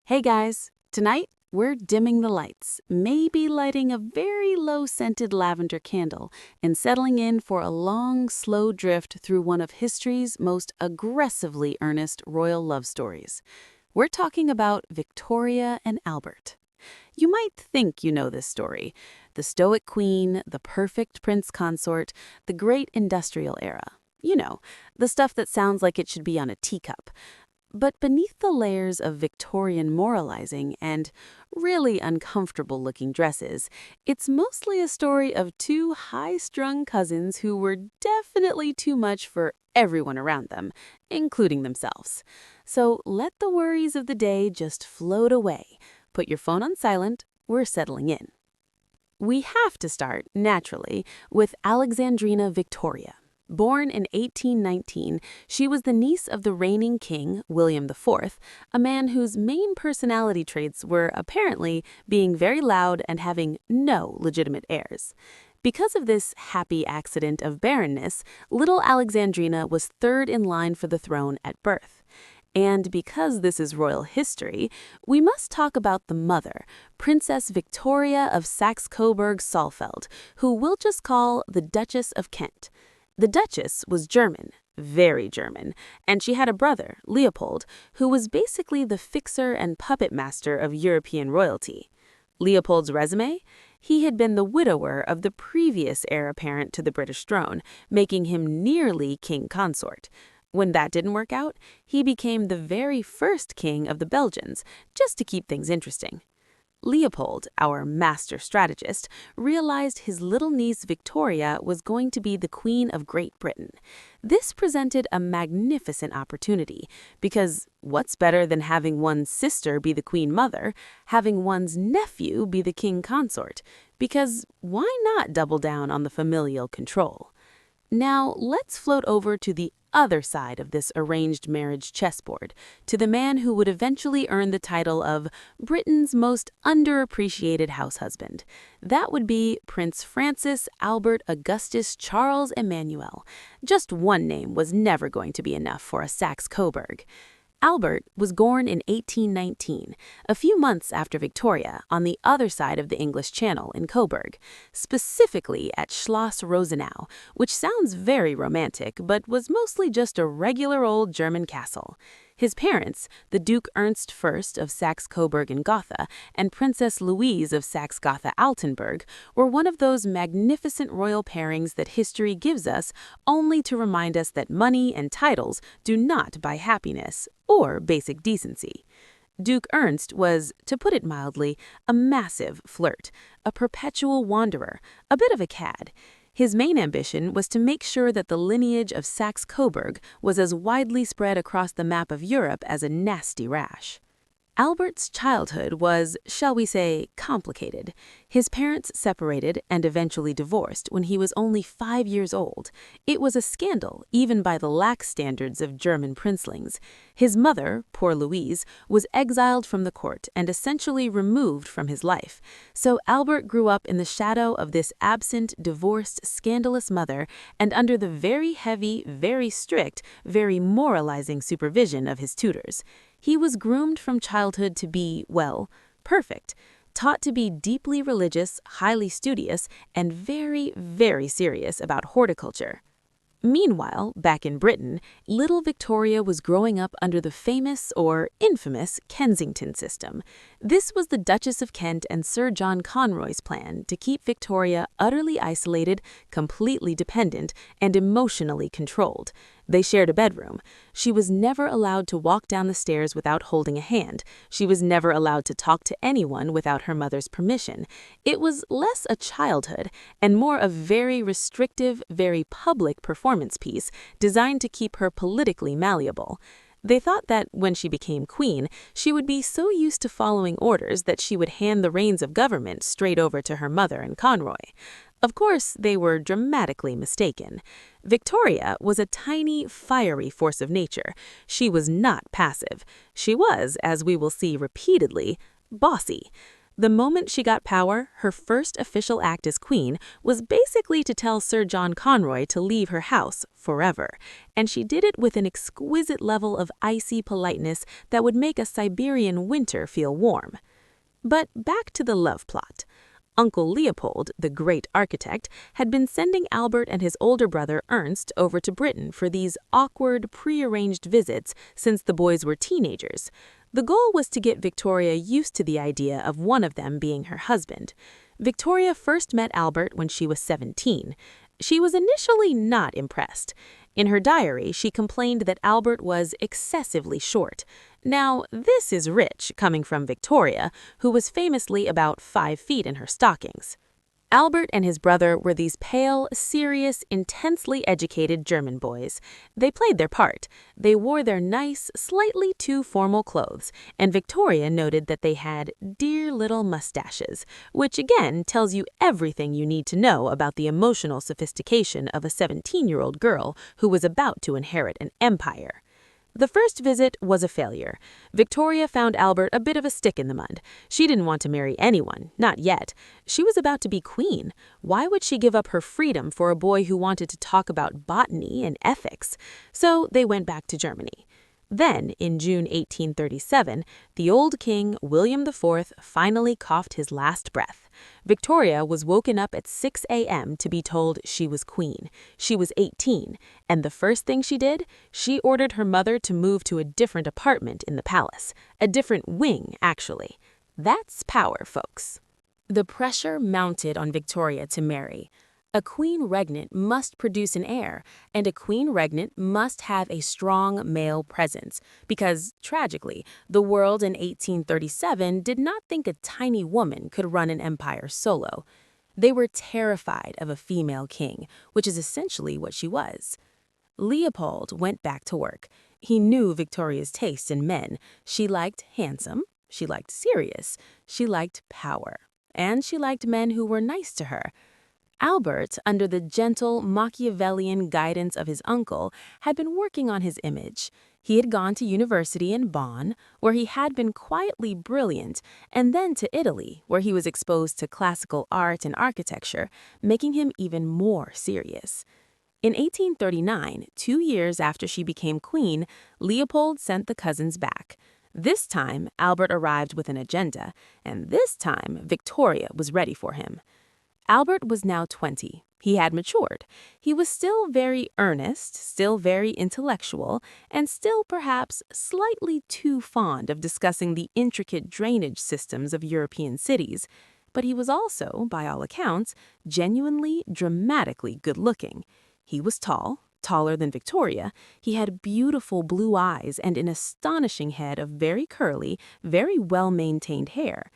Hey guys, tonight we're dimming the lights, maybe lighting a very low scented lavender candle, and settling in for a long, slow drift through one of history's most aggressively earnest royal love stories. We're talking about Victoria and Albert. You might think you know this story: the stoic queen, the perfect prince consort, the great industrial era. You know, the stuff that sounds like it should be on a teacup. But beneath the layers of Victorian moralizing and really uncomfortable-looking dresses, it's mostly a story of two high-strung cousins who were definitely too much for everyone around them, including themselves. So let the worries of the day just float away. Put your phone on silent. We're settling in. We have to start, naturally, with Alexandrina Victoria. Born in 1819, she was the niece of the reigning king, William IV, a man whose main personality traits were apparently being very loud and having no legitimate heirs. Because of this happy accident of barrenness, little Alexandrina was third in line for the throne at birth. And because this is royal history, we must talk about the mother, Princess Victoria of Saxe-Coburg-Saalfeld, who we'll just call the Duchess of Kent. The Duchess was German, very German, and she had a brother, Leopold, who was basically the fixer and puppet master of European royalty. Leopold's resume? He had been the widower of the previous heir apparent to the British throne, making him nearly king consort. When that didn't work out, he became the very first king of the Belgians, just to keep things interesting. Leopold, our master strategist, realized his little niece Victoria was going to be the Queen of Great Britain. This presented a magnificent opportunity, because what's better than having one's sister be the Queen Mother, having one's nephew be the King Consort? Because why not double down on the familial control? Now, let's float over to the other side of this arranged marriage chessboard, to the man who would eventually earn the title of Britain's most underappreciated house husband. That would be Prince Francis Albert Augustus Charles Emmanuel. Just one name was never going to be enough for a Saxe-Coburg. Albert was born in 1819, a few months after Victoria, on the other side of the English Channel in Coburg, specifically at Schloss Rosenau, which sounds very romantic but was mostly just a regular old German castle. His parents, the Duke Ernst I of Saxe-Coburg and Gotha and Princess Louise of Saxe-Gotha-Altenburg, were one of those magnificent royal pairings that history gives us only to remind us that money and titles do not buy happiness or basic decency. Duke Ernst was, to put it mildly, a massive flirt, a perpetual wanderer, a bit of a cad. His main ambition was to make sure that the lineage of Saxe-Coburg was as widely spread across the map of Europe as a nasty rash. Albert's childhood was, shall we say, complicated. His parents separated and eventually divorced when he was only 5 years old. It was a scandal, even by the lax standards of German princelings. His mother, poor Louise, was exiled from the court and essentially removed from his life. So Albert grew up in the shadow of this absent, divorced, scandalous mother and under the very heavy, very strict, very moralizing supervision of his tutors. He was groomed from childhood to be, well, perfect, taught to be deeply religious, highly studious, and very, very serious about horticulture. Meanwhile, back in Britain, little Victoria was growing up under the famous, or infamous, Kensington system. This was the Duchess of Kent and Sir John Conroy's plan to keep Victoria utterly isolated, completely dependent, and emotionally controlled. They shared a bedroom. She was never allowed to walk down the stairs without holding a hand. She was never allowed to talk to anyone without her mother's permission. It was less a childhood and more a very restrictive, very public performance piece designed to keep her politically malleable. They thought that when she became queen, she would be so used to following orders that she would hand the reins of government straight over to her mother and Conroy. Of course, they were dramatically mistaken. Victoria was a tiny, fiery force of nature. She was not passive. She was, as we will see repeatedly, bossy. The moment she got power, her first official act as queen was basically to tell Sir John Conroy to leave her house forever, and she did it with an exquisite level of icy politeness that would make a Siberian winter feel warm. But back to the love plot. Uncle Leopold, the great architect, had been sending Albert and his older brother Ernst over to Britain for these awkward, prearranged visits since the boys were teenagers. The goal was to get Victoria used to the idea of one of them being her husband. Victoria first met Albert when she was 17. She was initially not impressed. In her diary, she complained that Albert was excessively short. Now, this is rich, coming from Victoria, who was famously about 5 feet in her stockings. Albert and his brother were these pale, serious, intensely educated German boys. They played their part. They wore their nice, slightly too formal clothes, and Victoria noted that they had dear little mustaches, which again tells you everything you need to know about the emotional sophistication of a 17-year-old girl who was about to inherit an empire. The first visit was a failure. Victoria found Albert a bit of a stick in the mud. She didn't want to marry anyone, not yet. She was about to be queen. Why would she give up her freedom for a boy who wanted to talk about botany and ethics? So they went back to Germany. Then, in June 1837, the old king, William IV, finally coughed his last breath. Victoria was woken up at 6 a.m. to be told she was queen. She was 18, and the first thing she did, she ordered her mother to move to a different apartment in the palace. A different wing, actually. That's power, folks. The pressure mounted on Victoria to marry. A queen regnant must produce an heir, and a queen regnant must have a strong male presence, because, tragically, the world in 1837 did not think a tiny woman could run an empire solo. They were terrified of a female king, which is essentially what she was. Leopold went back to work. He knew Victoria's taste in men. She liked handsome, she liked serious, she liked power, and she liked men who were nice to her. Albert, under the gentle Machiavellian guidance of his uncle, had been working on his image. He had gone to university in Bonn, where he had been quietly brilliant, and then to Italy, where he was exposed to classical art and architecture, making him even more serious. In 1839, 2 years after she became queen, Leopold sent the cousins back. This time, Albert arrived with an agenda, and this time, Victoria was ready for him. Albert was now 20. He had matured. He was still very earnest, still very intellectual, and still perhaps slightly too fond of discussing the intricate drainage systems of European cities. But he was also, by all accounts, genuinely, dramatically good-looking. He was tall, taller than Victoria. He had beautiful blue eyes and an astonishing head of very curly, very well-maintained hair.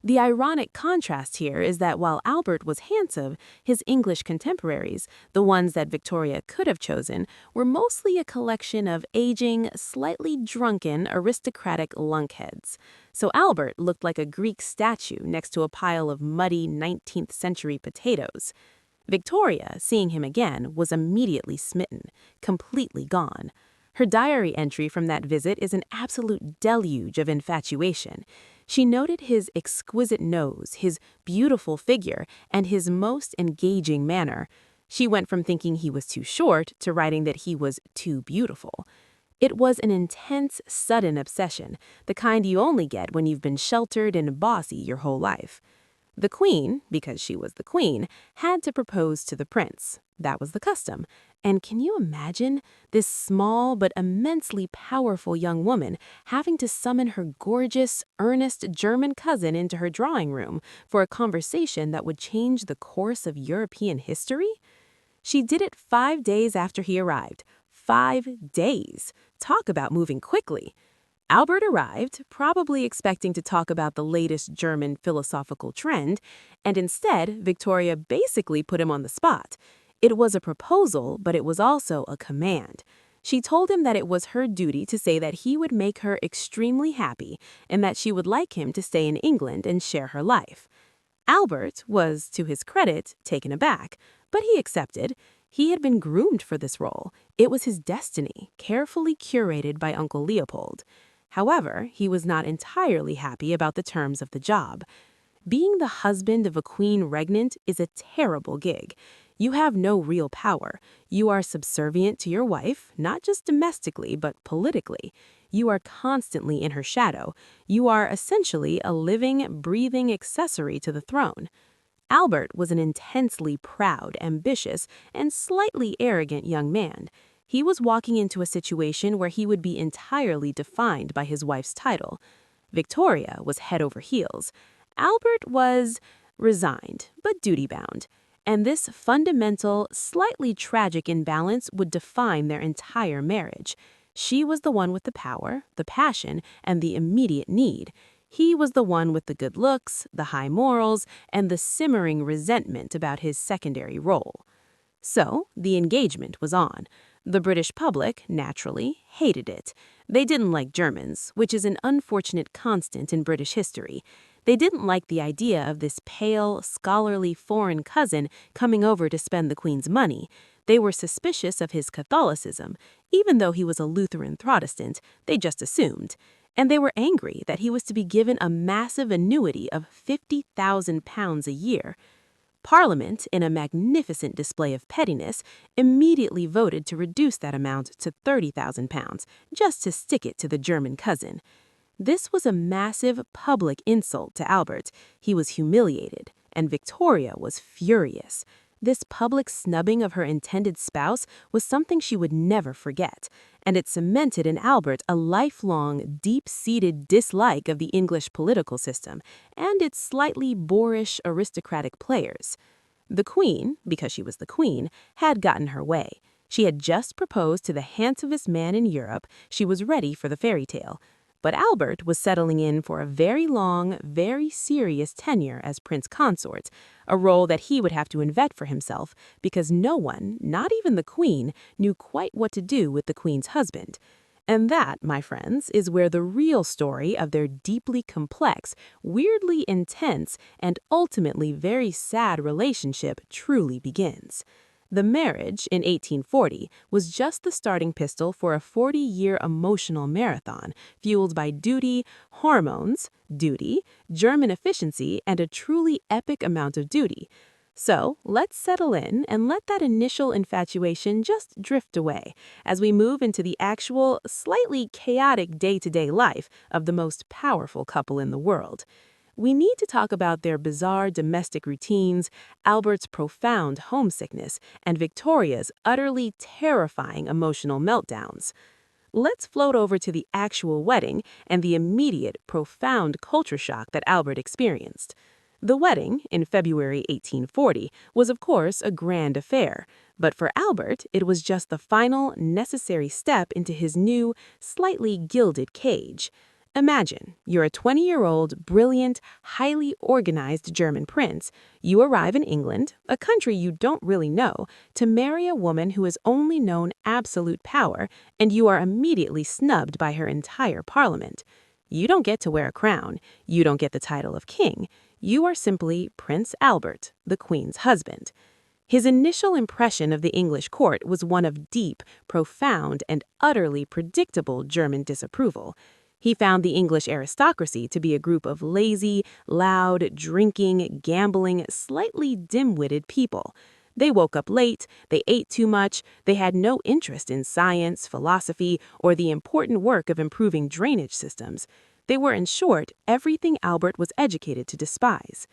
The ironic contrast here is that while Albert was handsome, his English contemporaries, the ones that Victoria could have chosen, were mostly a collection of aging, slightly drunken, aristocratic lunkheads. So Albert looked like a Greek statue next to a pile of muddy 19th century potatoes. Victoria, seeing him again, was immediately smitten, completely gone. Her diary entry from that visit is an absolute deluge of infatuation. She noted his exquisite nose, his beautiful figure, and his most engaging manner. She went from thinking he was too short to writing that he was too beautiful. It was an intense, sudden obsession, the kind you only get when you've been sheltered and bossy your whole life. The queen, because she was the queen, had to propose to the prince. That was the custom. And can you imagine this small but immensely powerful young woman having to summon her gorgeous, earnest German cousin into her drawing room for a conversation that would change the course of European history? She did it 5 days after he arrived. 5 days. Talk about moving quickly. Albert arrived, probably expecting to talk about the latest German philosophical trend, and instead, Victoria basically put him on the spot. It was a proposal, but it was also a command. She told him that it was her duty to say that he would make her extremely happy and that she would like him to stay in England and share her life. Albert was, to his credit, taken aback, but he accepted. He had been groomed for this role. It was his destiny, carefully curated by Uncle Leopold. However, he was not entirely happy about the terms of the job. Being the husband of a queen regnant is a terrible gig. You have no real power. You are subservient to your wife, not just domestically, but politically. You are constantly in her shadow. You are essentially a living, breathing accessory to the throne. Albert was an intensely proud, ambitious, and slightly arrogant young man. He was walking into a situation where he would be entirely defined by his wife's title. Victoria was head over heels. Albert was resigned, but duty-bound. And this fundamental, slightly tragic imbalance would define their entire marriage. She was the one with the power, the passion, and the immediate need. He was the one with the good looks, the high morals, and the simmering resentment about his secondary role. So, the engagement was on. The British public, naturally, hated it. They didn't like Germans, which is an unfortunate constant in British history. They didn't like the idea of this pale, scholarly foreign cousin coming over to spend the Queen's money. They were suspicious of his Catholicism. Even though he was a Lutheran Protestant, they just assumed. And they were angry that he was to be given a massive annuity of £50,000 a year. Parliament, in a magnificent display of pettiness, immediately voted to reduce that amount to £30,000, just to stick it to the German cousin. This was a massive public insult to Albert. He was humiliated, and Victoria was furious. This public snubbing of her intended spouse was something she would never forget, and it cemented in Albert a lifelong, deep-seated dislike of the English political system and its slightly boorish aristocratic players. The Queen, because she was the Queen, had gotten her way. She had just proposed to the handsomest man in Europe. She was ready for the fairy tale. But Albert was settling in for a very long, very serious tenure as Prince Consort, a role that he would have to invent for himself because no one, not even the Queen, knew quite what to do with the Queen's husband. And that, my friends, is where the real story of their deeply complex, weirdly intense, and ultimately very sad relationship truly begins. The marriage, in 1840, was just the starting pistol for a 40-year emotional marathon fueled by duty, hormones, duty, German efficiency, and a truly epic amount of duty. So, let's settle in and let that initial infatuation just drift away as we move into the actual, slightly chaotic day-to-day life of the most powerful couple in the world. We need to talk about their bizarre domestic routines, Albert's profound homesickness, and Victoria's utterly terrifying emotional meltdowns. Let's float over to the actual wedding and the immediate, profound culture shock that Albert experienced. The wedding, in February 1840, was of course a grand affair, but for Albert it was just the final, necessary step into his new, slightly gilded cage. Imagine, you're a 20-year-old, brilliant, highly organized German prince. You arrive in England, a country you don't really know, to marry a woman who has only known absolute power, and you are immediately snubbed by her entire parliament. You don't get to wear a crown. You don't get the title of king. You are simply Prince Albert, the Queen's husband. His initial impression of the English court was one of deep, profound, and utterly predictable German disapproval. He found the English aristocracy to be a group of lazy, loud, drinking, gambling, slightly dim-witted people. They woke up late, they ate too much, they had no interest in science, philosophy, or the important work of improving drainage systems. They were, in short, everything Albert was educated to despise.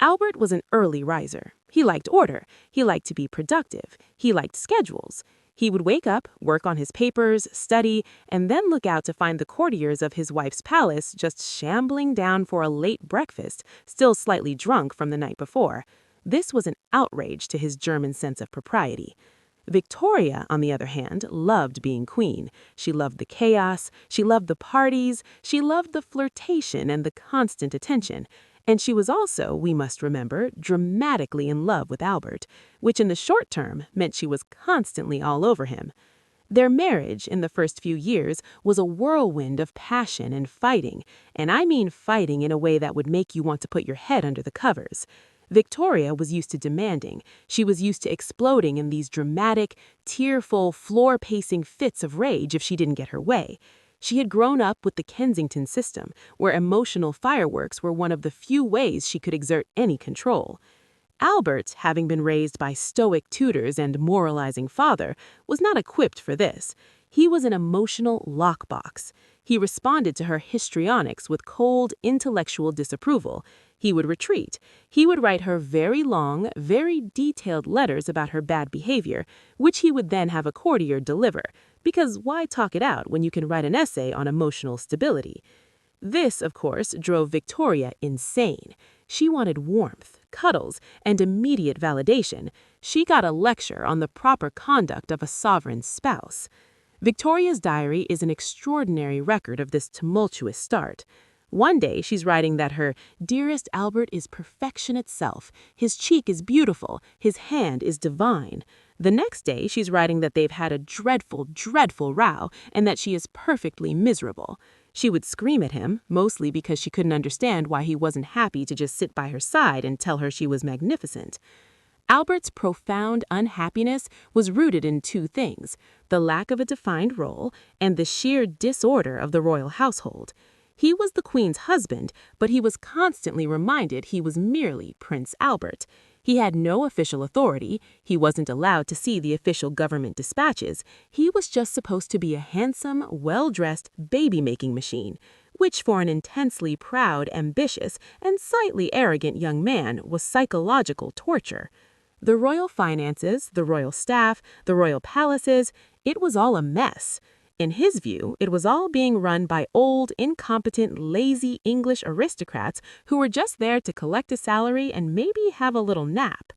Albert was an early riser. He liked order. He liked to be productive. He liked schedules. He would wake up, work on his papers, study, and then look out to find the courtiers of his wife's palace just shambling down for a late breakfast, still slightly drunk from the night before. This was an outrage to his German sense of propriety. Victoria, on the other hand, loved being queen. She loved the chaos, she loved the parties, she loved the flirtation and the constant attention. And she was also, we must remember, dramatically in love with Albert, which in the short term meant she was constantly all over him. Their marriage in the first few years was a whirlwind of passion and fighting, and I mean fighting in a way that would make you want to put your head under the covers. Victoria was used to demanding. She was used to exploding in these dramatic, tearful, floor-pacing fits of rage if she didn't get her way. She had grown up with the Kensington system, where emotional fireworks were one of the few ways she could exert any control. Albert, having been raised by stoic tutors and moralizing father, was not equipped for this. He was an emotional lockbox. He responded to her histrionics with cold, intellectual disapproval. He would retreat. He would write her very long, very detailed letters about her bad behavior, which he would then have a courtier deliver, because why talk it out when you can write an essay on emotional stability? This, of course, drove Victoria insane. She wanted warmth, cuddles, and immediate validation. She got a lecture on the proper conduct of a sovereign spouse. Victoria's diary is an extraordinary record of this tumultuous start. One day, she's writing that her dearest Albert is perfection itself. His cheek is beautiful. His hand is divine. The next day, she's writing that they've had a dreadful, dreadful row and that she is perfectly miserable. She would scream at him, mostly because she couldn't understand why he wasn't happy to just sit by her side and tell her she was magnificent. Albert's profound unhappiness was rooted in two things: the lack of a defined role and the sheer disorder of the royal household. He was the Queen's husband, but he was constantly reminded he was merely Prince Albert. He had no official authority. He wasn't allowed to see the official government dispatches. He was just supposed to be a handsome, well-dressed baby-making machine, which for an intensely proud, ambitious, and slightly arrogant young man was psychological torture. The royal finances, the royal staff, the royal palaces, it was all a mess. In his view, it was all being run by old, incompetent, lazy English aristocrats who were just there to collect a salary and maybe have a little nap.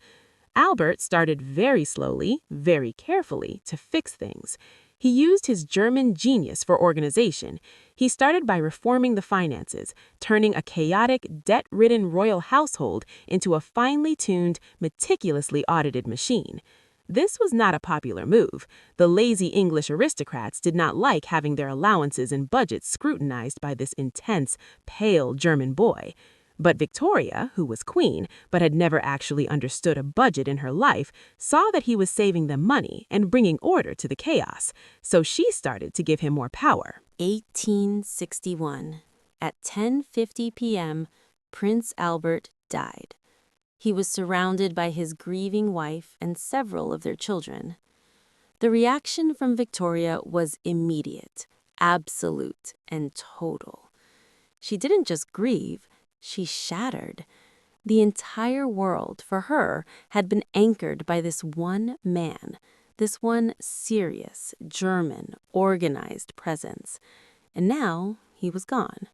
Albert started very slowly, very carefully, to fix things. He used his German genius for organization. He started by reforming the finances, turning a chaotic, debt-ridden royal household into a finely tuned, meticulously audited machine. This was not a popular move. The lazy English aristocrats did not like having their allowances and budgets scrutinized by this intense, pale German boy. But Victoria, who was queen, but had never actually understood a budget in her life, saw that he was saving them money and bringing order to the chaos, so she started to give him more power. 1861. At 10:50 p.m., Prince Albert died. He was surrounded by his grieving wife and several of their children. The reaction from Victoria was immediate, absolute, and total. She didn't just grieve, she shattered. The entire world, for her, had been anchored by this one man, this one serious, German, organized presence. And now he was gone.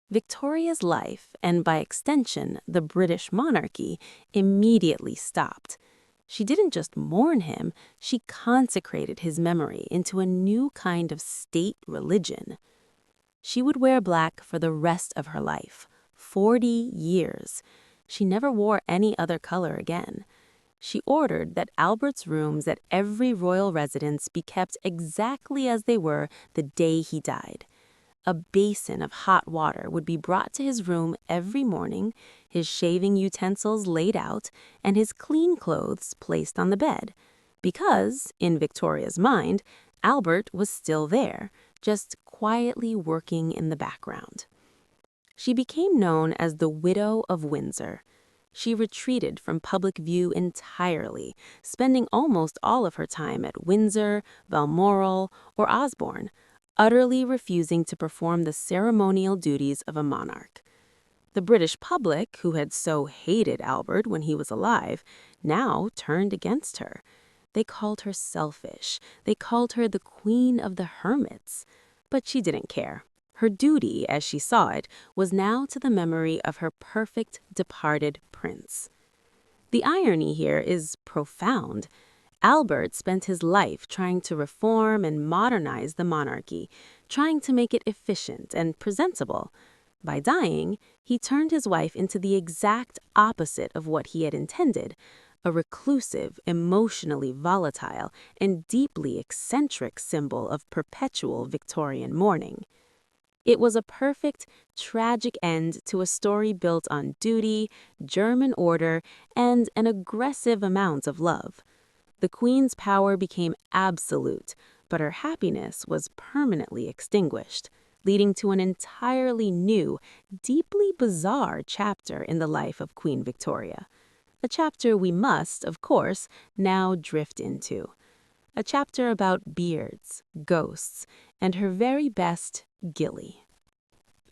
Victoria's life, and by extension, the British monarchy, immediately stopped. She didn't just mourn him, she consecrated his memory into a new kind of state religion. She would wear black for the rest of her life, 40 years. She never wore any other color again. She ordered that Albert's rooms at every royal residence be kept exactly as they were the day he died. A basin of hot water would be brought to his room every morning, his shaving utensils laid out, and his clean clothes placed on the bed. Because, in Victoria's mind, Albert was still there, just quietly working in the background. She became known as the Widow of Windsor. She retreated from public view entirely, spending almost all of her time at Windsor, Balmoral, or Osborne, utterly refusing to perform the ceremonial duties of a monarch. The British public, who had so hated Albert when he was alive, now turned against her. They called her selfish. They called her the Queen of the Hermits. But she didn't care. Her duty, as she saw it, was now to the memory of her perfect departed prince. The irony here is profound. Albert spent his life trying to reform and modernize the monarchy, trying to make it efficient and presentable. By dying, he turned his wife into the exact opposite of what he had intended, a reclusive, emotionally volatile, and deeply eccentric symbol of perpetual Victorian mourning. It was a perfect, tragic end to a story built on duty, German order, and an aggressive amount of love. The Queen's power became absolute, but her happiness was permanently extinguished, leading to an entirely new, deeply bizarre chapter in the life of Queen Victoria. A chapter we must, of course, now drift into. A chapter about beards, ghosts, and her very best Gilly.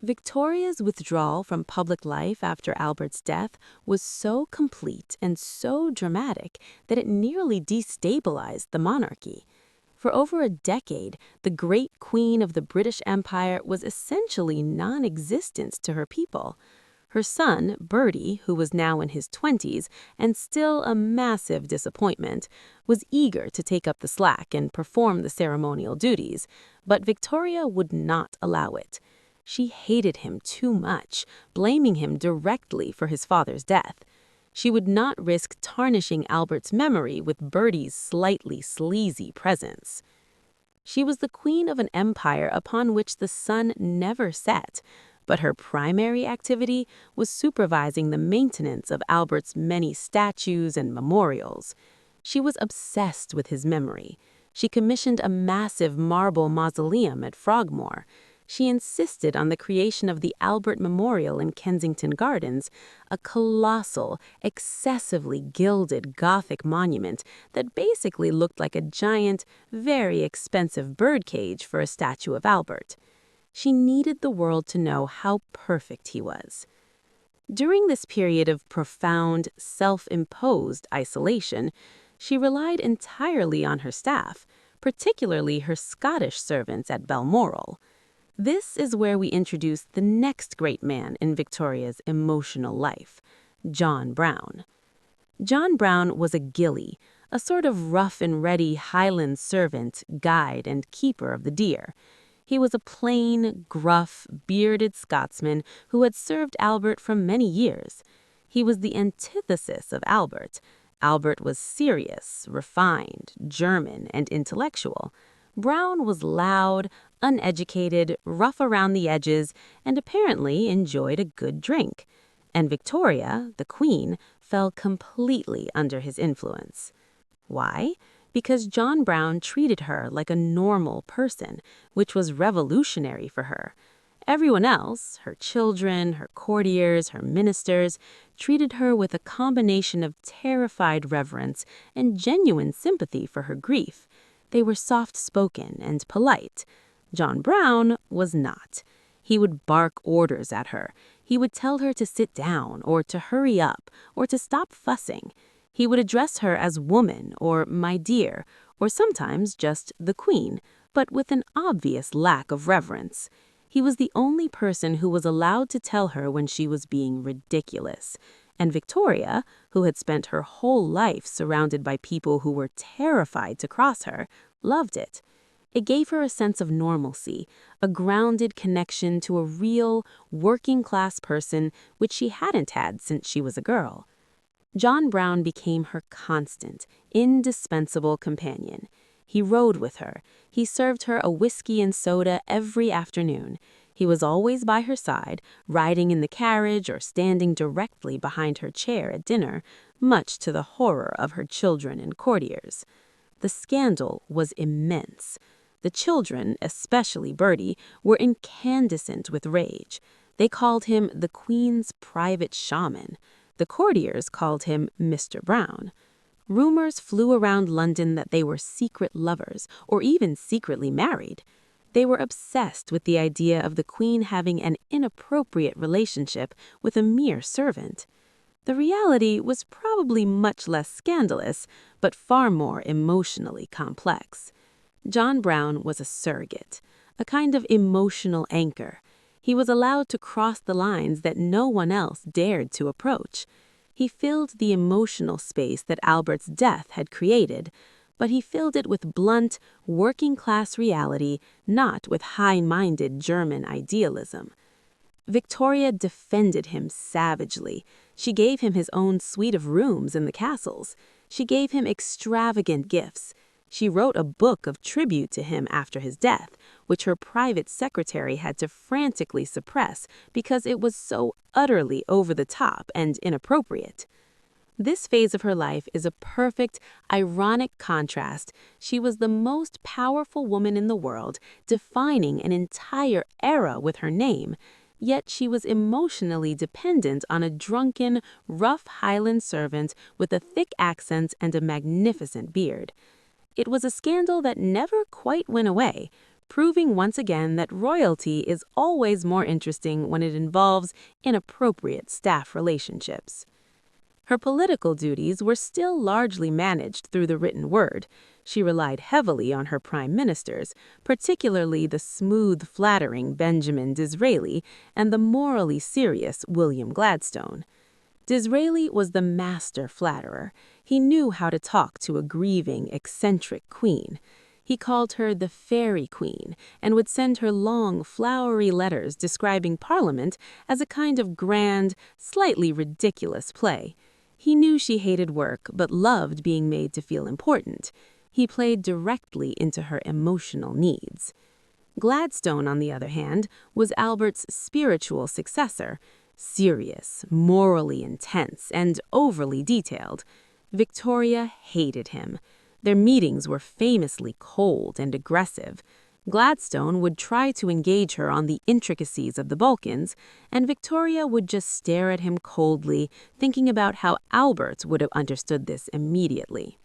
Victoria's withdrawal from public life after Albert's death was so complete and so dramatic that it nearly destabilized the monarchy. For over a decade, the great queen of the British Empire was essentially non-existent to her people. Her son, Bertie, who was now in his 20s and still a massive disappointment, was eager to take up the slack and perform the ceremonial duties, but Victoria would not allow it. She hated him too much, blaming him directly for his father's death. She would not risk tarnishing Albert's memory with Bertie's slightly sleazy presence. She was the queen of an empire upon which the sun never set, but her primary activity was supervising the maintenance of Albert's many statues and memorials. She was obsessed with his memory. She commissioned a massive marble mausoleum at Frogmore. She insisted on the creation of the Albert Memorial in Kensington Gardens, a colossal, excessively gilded Gothic monument that basically looked like a giant, very expensive birdcage for a statue of Albert. She needed the world to know how perfect he was. During this period of profound, self-imposed isolation, she relied entirely on her staff, particularly her Scottish servants at Balmoral. This is where we introduce the next great man in Victoria's emotional life, John Brown. John Brown was a gillie, a sort of rough-and-ready Highland servant, guide, and keeper of the deer. He was a plain, gruff, bearded Scotsman who had served Albert for many years. He was the antithesis of Albert. Albert was serious, refined, German, and intellectual. Brown was loud, uneducated, rough around the edges, and apparently enjoyed a good drink. And Victoria, the queen, fell completely under his influence. Why? Because John Brown treated her like a normal person, which was revolutionary for her. Everyone else, her children, her courtiers, her ministers, treated her with a combination of terrified reverence and genuine sympathy for her grief. They were soft-spoken and polite. John Brown was not. He would bark orders at her. He would tell her to sit down or to hurry up or to stop fussing. He would address her as woman or my dear or sometimes just the queen, but with an obvious lack of reverence. He was the only person who was allowed to tell her when she was being ridiculous. And Victoria, who had spent her whole life surrounded by people who were terrified to cross her, loved it. It gave her a sense of normalcy, a grounded connection to a real, working-class person which she hadn't had since she was a girl. John Brown became her constant, indispensable companion. He rode with her. He served her a whiskey and soda every afternoon. He was always by her side, riding in the carriage or standing directly behind her chair at dinner, much to the horror of her children and courtiers. The scandal was immense. The children, especially Bertie, were incandescent with rage. They called him the Queen's private shaman. The courtiers called him Mr. Brown. Rumors flew around London that they were secret lovers, or even secretly married. They were obsessed with the idea of the Queen having an inappropriate relationship with a mere servant. The reality was probably much less scandalous, but far more emotionally complex. John Brown was a surrogate, a kind of emotional anchor. He was allowed to cross the lines that no one else dared to approach. He filled the emotional space that Albert's death had created, but he filled it with blunt, working-class reality, not with high-minded German idealism. Victoria defended him savagely. She gave him his own suite of rooms in the castles. She gave him extravagant gifts. She wrote a book of tribute to him after his death, which her private secretary had to frantically suppress because it was so utterly over the top and inappropriate. This phase of her life is a perfect, ironic contrast. She was the most powerful woman in the world, defining an entire era with her name. Yet she was emotionally dependent on a drunken, rough Highland servant with a thick accent and a magnificent beard. It was a scandal that never quite went away, proving once again that royalty is always more interesting when it involves inappropriate staff relationships. Her political duties were still largely managed through the written word. She relied heavily on her prime ministers, particularly the smooth, flattering Benjamin Disraeli and the morally serious William Gladstone. Disraeli was the master flatterer. He knew how to talk to a grieving, eccentric queen. He called her the Fairy Queen and would send her long, flowery letters describing Parliament as a kind of grand, slightly ridiculous play. He knew she hated work but loved being made to feel important. He played directly into her emotional needs. Gladstone, on the other hand, was Albert's spiritual successor, serious, morally intense, and overly detailed. Victoria hated him. Their meetings were famously cold and aggressive. Gladstone would try to engage her on the intricacies of the Balkans, and Victoria would just stare at him coldly, thinking about how Albert would have understood this immediately.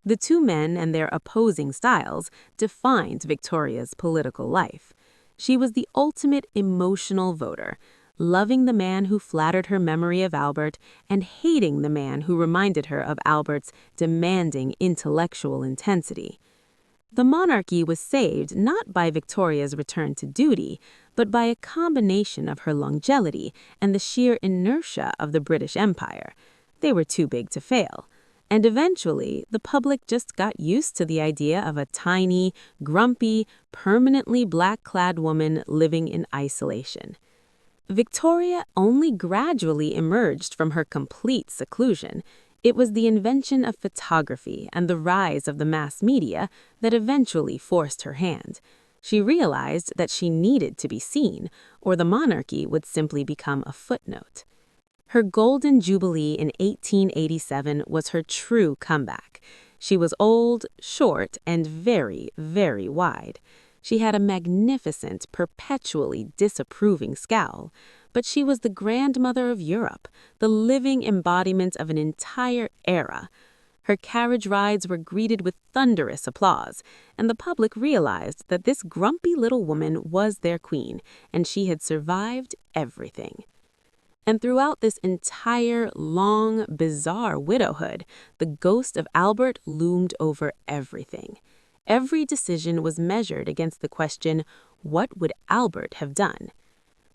The two men and their opposing styles defined Victoria's political life. She was the ultimate emotional voter, loving the man who flattered her memory of Albert and hating the man who reminded her of Albert's demanding intellectual intensity. The monarchy was saved not by Victoria's return to duty, but by a combination of her longevity and the sheer inertia of the British Empire. They were too big to fail. And eventually, the public just got used to the idea of a tiny, grumpy, permanently black-clad woman living in isolation. Victoria only gradually emerged from her complete seclusion. It was the invention of photography and the rise of the mass media that eventually forced her hand. She realized that she needed to be seen, or the monarchy would simply become a footnote. Her golden jubilee in 1887 was her true comeback. She was old, short, and very, very wide. She had a magnificent, perpetually disapproving scowl, but she was the grandmother of Europe, the living embodiment of an entire era. Her carriage rides were greeted with thunderous applause, and the public realized that this grumpy little woman was their queen, and she had survived everything. And throughout this entire, long, bizarre widowhood, the ghost of Albert loomed over everything. Every decision was measured against the question, what would Albert have done?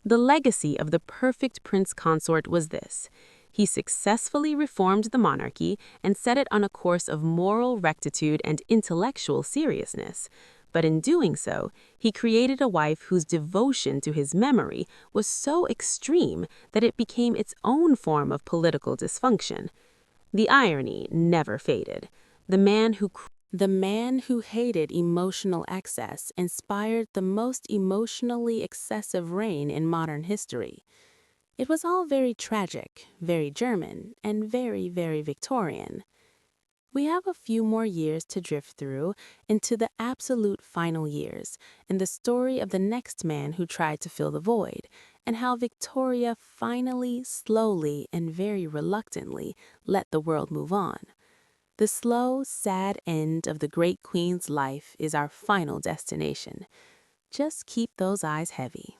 The legacy of the perfect prince consort was this. He successfully reformed the monarchy and set it on a course of moral rectitude and intellectual seriousness. But in doing so, he created a wife whose devotion to his memory was so extreme that it became its own form of political dysfunction. The irony never faded. The man who hated emotional excess inspired the most emotionally excessive reign in modern history. It was all very tragic, very German, and very, very Victorian. We have a few more years to drift through into the absolute final years and the story of the next man who tried to fill the void, and how Victoria finally, slowly, and very reluctantly let the world move on. The slow, sad end of the great queen's life is our final destination. Just keep those eyes heavy.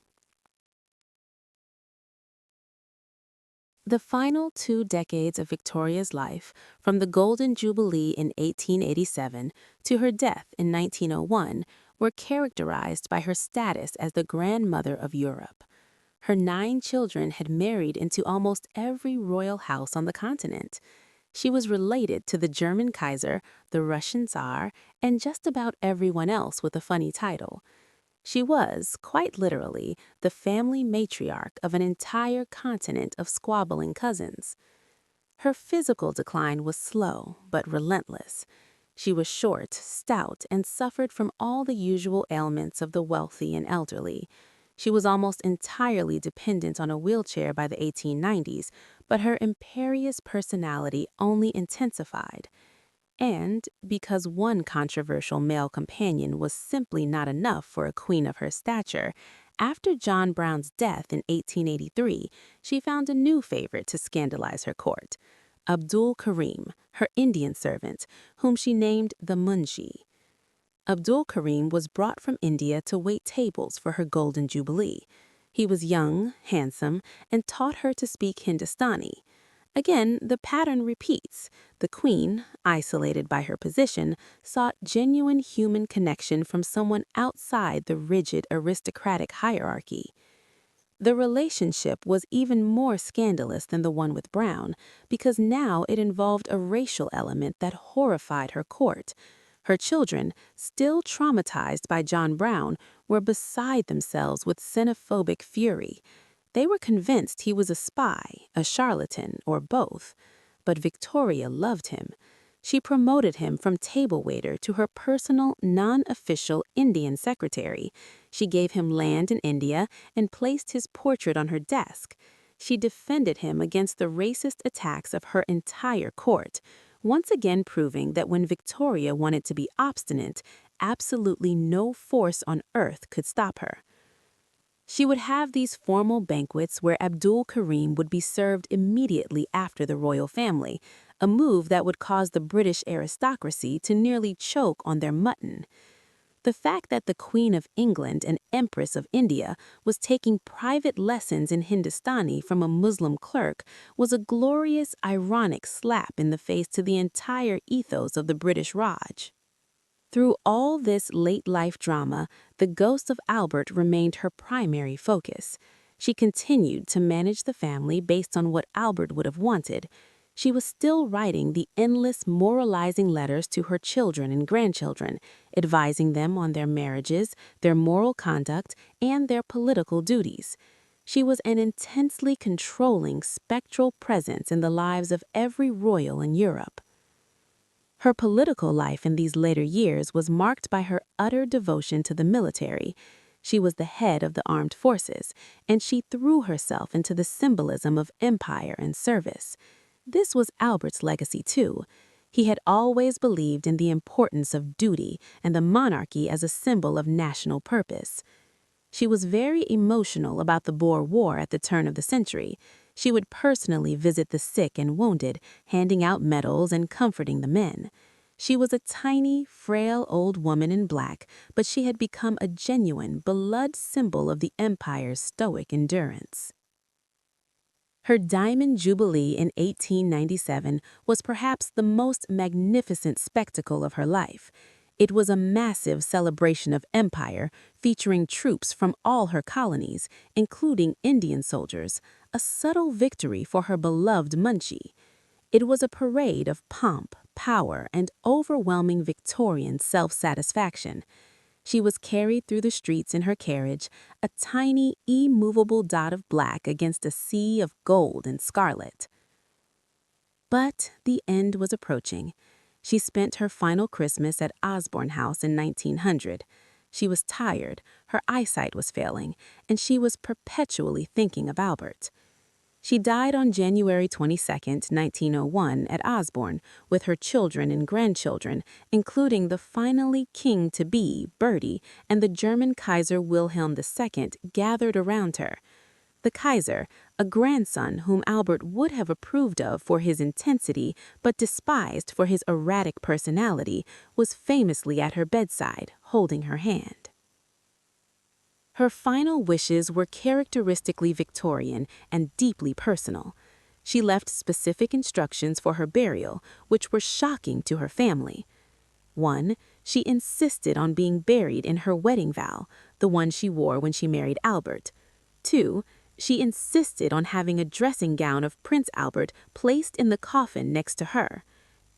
The final 2 decades of Victoria's life, from the Golden Jubilee in 1887 to her death in 1901, were characterized by her status as the grandmother of Europe. Her 9 children had married into almost every royal house on the continent. She was related to the German Kaiser, the Russian Tsar, and just about everyone else with a funny title. She was, quite literally, the family matriarch of an entire continent of squabbling cousins. Her physical decline was slow, but relentless. She was short, stout, and suffered from all the usual ailments of the wealthy and elderly. She was almost entirely dependent on a wheelchair by the 1890s, but her imperious personality only intensified. And because one controversial male companion was simply not enough for a queen of her stature, after John Brown's death in 1883, she found a new favorite to scandalize her court, Abdul Karim, her Indian servant, whom she named the Munshi. Abdul Karim was brought from India to wait tables for her Golden Jubilee. He was young, handsome, and taught her to speak Hindustani. Again, the pattern repeats. The queen, isolated by her position, sought genuine human connection from someone outside the rigid aristocratic hierarchy. The relationship was even more scandalous than the one with Brown, because now it involved a racial element that horrified her court. Her children, still traumatized by John Brown, were beside themselves with xenophobic fury. They were convinced he was a spy, a charlatan, or both. But Victoria loved him. She promoted him from table waiter to her personal, non-official Indian secretary. She gave him land in India and placed his portrait on her desk. She defended him against the racist attacks of her entire court, once again proving that when Victoria wanted to be obstinate, absolutely no force on earth could stop her. She would have these formal banquets where Abdul Karim would be served immediately after the royal family, a move that would cause the British aristocracy to nearly choke on their mutton. The fact that the Queen of England and Empress of India was taking private lessons in Hindustani from a Muslim clerk was a glorious, ironic slap in the face to the entire ethos of the British Raj. Through all this late-life drama, the ghost of Albert remained her primary focus. She continued to manage the family based on what Albert would have wanted. She was still writing the endless moralizing letters to her children and grandchildren, advising them on their marriages, their moral conduct, and their political duties. She was an intensely controlling, spectral presence in the lives of every royal in Europe. Her political life in these later years was marked by her utter devotion to the military. She was the head of the armed forces, and she threw herself into the symbolism of empire and service. This was Albert's legacy, too. He had always believed in the importance of duty and the monarchy as a symbol of national purpose. She was very emotional about the Boer War at the turn of the century. She would personally visit the sick and wounded, handing out medals and comforting the men. She was a tiny, frail old woman in black, but she had become a genuine, beloved symbol of the empire's stoic endurance. Her Diamond Jubilee in 1897 was perhaps the most magnificent spectacle of her life. It was a massive celebration of empire, featuring troops from all her colonies, including Indian soldiers, a subtle victory for her beloved Munshi. It was a parade of pomp, power, and overwhelming Victorian self-satisfaction. She was carried through the streets in her carriage, a tiny, immovable dot of black against a sea of gold and scarlet. But the end was approaching. She spent her final Christmas at Osborne House in 1900. She was tired, her eyesight was failing, and she was perpetually thinking of Albert. She died on January 22, 1901, at Osborne, with her children and grandchildren, including the finally king-to-be, Bertie, and the German Kaiser Wilhelm II, gathered around her. The Kaiser, a grandson whom Albert would have approved of for his intensity but despised for his erratic personality, was famously at her bedside, holding her hand. Her final wishes were characteristically Victorian and deeply personal. She left specific instructions for her burial, which were shocking to her family. 1. She insisted on being buried in her wedding vow, the one she wore when she married Albert. 2. She insisted on having a dressing gown of Prince Albert placed in the coffin next to her.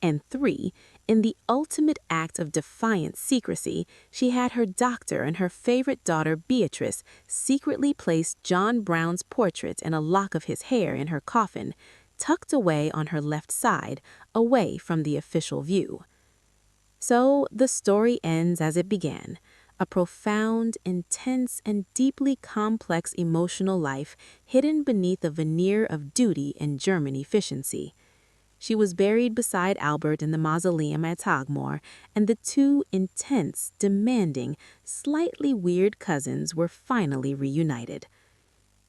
And 3, in the ultimate act of defiant secrecy, she had her doctor and her favorite daughter Beatrice secretly place John Brown's portrait and a lock of his hair in her coffin, tucked away on her left side, away from the official view. So the story ends as it began, a profound, intense, and deeply complex emotional life hidden beneath a veneer of duty and German efficiency. She was buried beside Albert in the mausoleum at Tagmor, and the two intense, demanding, slightly weird cousins were finally reunited.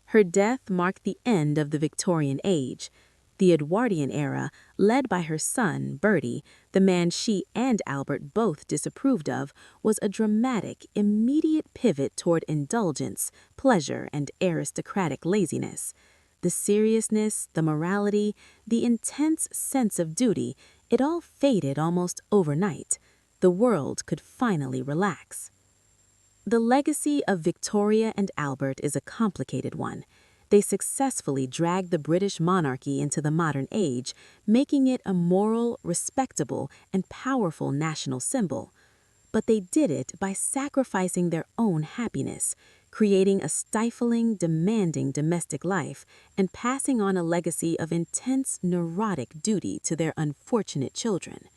Her death marked the end of the Victorian age. The Edwardian era, led by her son, Bertie, the man she and Albert both disapproved of, was a dramatic, immediate pivot toward indulgence, pleasure, and aristocratic laziness. The seriousness, the morality, the intense sense of duty, it all faded almost overnight. The world could finally relax. The legacy of Victoria and Albert is a complicated one. They successfully dragged the British monarchy into the modern age, making it a moral, respectable, and powerful national symbol. But they did it by sacrificing their own happiness, creating a stifling, demanding domestic life, and passing on a legacy of intense, neurotic duty to their unfortunate children.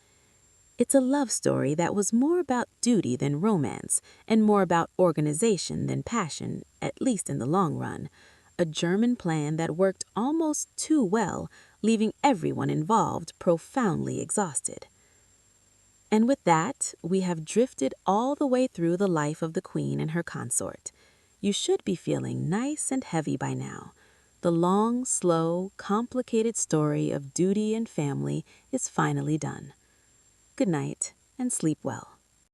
It's a love story that was more about duty than romance, and more about organization than passion, at least in the long run. A German plan that worked almost too well, leaving everyone involved profoundly exhausted. And with that, we have drifted all the way through the life of the Queen and her consort. You should be feeling nice and heavy by now. The long, slow, complicated story of duty and family is finally done. Good night, and sleep well.